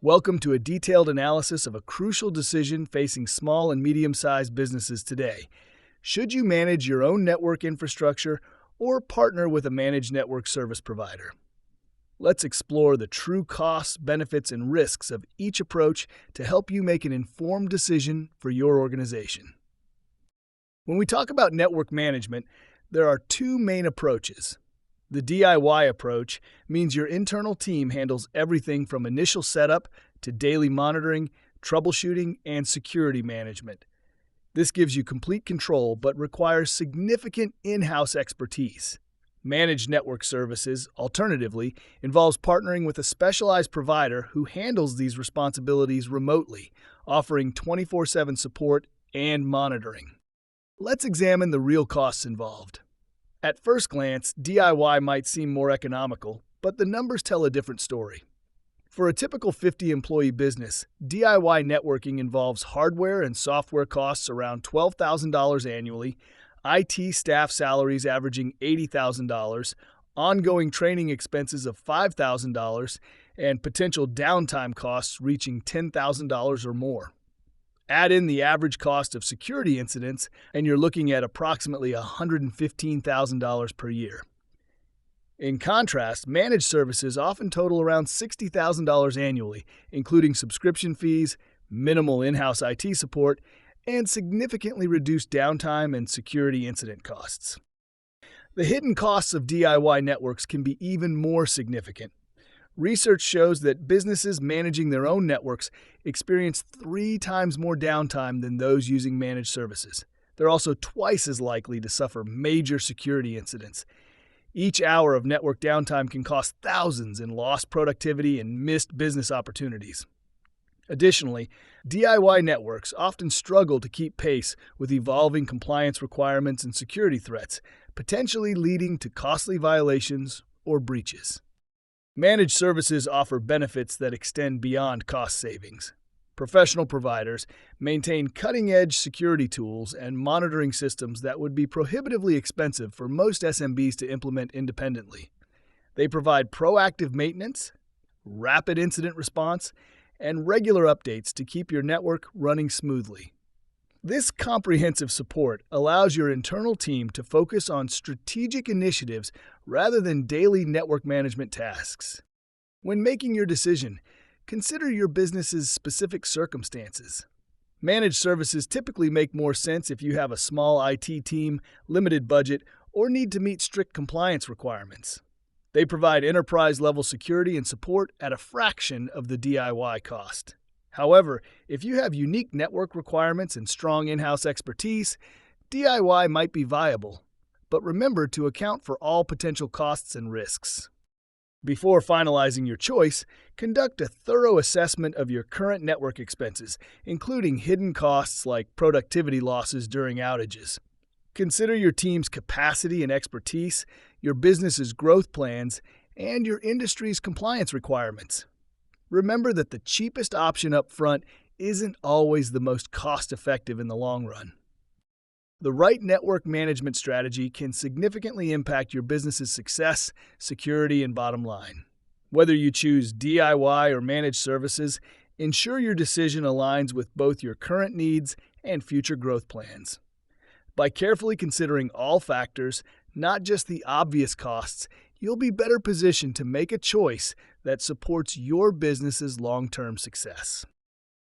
Welcome to a detailed analysis of a crucial decision facing small and medium-sized businesses today. Should you manage your own network infrastructure or partner with a managed network service provider? Let's explore the true costs, benefits, and risks of each approach to help you make an informed decision for your organization. When we talk about network management, there are two main approaches. The DIY approach means your internal team handles everything from initial setup to daily monitoring, troubleshooting, and security management. This gives you complete control but requires significant in-house expertise. Managed network services, alternatively, involves partnering with a specialized provider who handles these responsibilities remotely, offering 24/7 support and monitoring. Let's examine the real costs involved. At first glance, DIY might seem more economical, but the numbers tell a different story. For a typical 50-employee business, DIY networking involves hardware and software costs around $12,000 annually, IT staff salaries averaging $80,000, ongoing training expenses of $5,000, and potential downtime costs reaching $10,000 or more. Add in the average cost of security incidents, and you're looking at approximately $115,000 per year. In contrast, managed services often total around $60,000 annually, including subscription fees, minimal in-house IT support, and significantly reduced downtime and security incident costs. The hidden costs of DIY networks can be even more significant. Research shows that businesses managing their own networks experience 3 times more downtime than those using managed services. They're also twice as likely to suffer major security incidents. Each hour of network downtime can cost thousands in lost productivity and missed business opportunities. Additionally, DIY networks often struggle to keep pace with evolving compliance requirements and security threats, potentially leading to costly violations or breaches. Managed services offer benefits that extend beyond cost savings. Professional providers maintain cutting-edge security tools and monitoring systems that would be prohibitively expensive for most SMBs to implement independently. They provide proactive maintenance, rapid incident response, and regular updates to keep your network running smoothly. This comprehensive support allows your internal team to focus on strategic initiatives rather than daily network management tasks. When making your decision, consider your business's specific circumstances. Managed services typically make more sense if you have a small IT team, limited budget, or need to meet strict compliance requirements. They provide enterprise-level security and support at a fraction of the DIY cost. However, if you have unique network requirements and strong in-house expertise, DIY might be viable. But remember to account for all potential costs and risks. Before finalizing your choice, conduct a thorough assessment of your current network expenses, including hidden costs like productivity losses during outages. Consider your team's capacity and expertise, your business's growth plans, and your industry's compliance requirements. Remember that the cheapest option up front isn't always the most cost-effective in the long run. The right network management strategy can significantly impact your business's success, security, and bottom line. Whether you choose DIY or managed services, ensure your decision aligns with both your current needs and future growth plans. By carefully considering all factors, not just the obvious costs, you'll be better positioned to make a choice that supports your business's long-term success.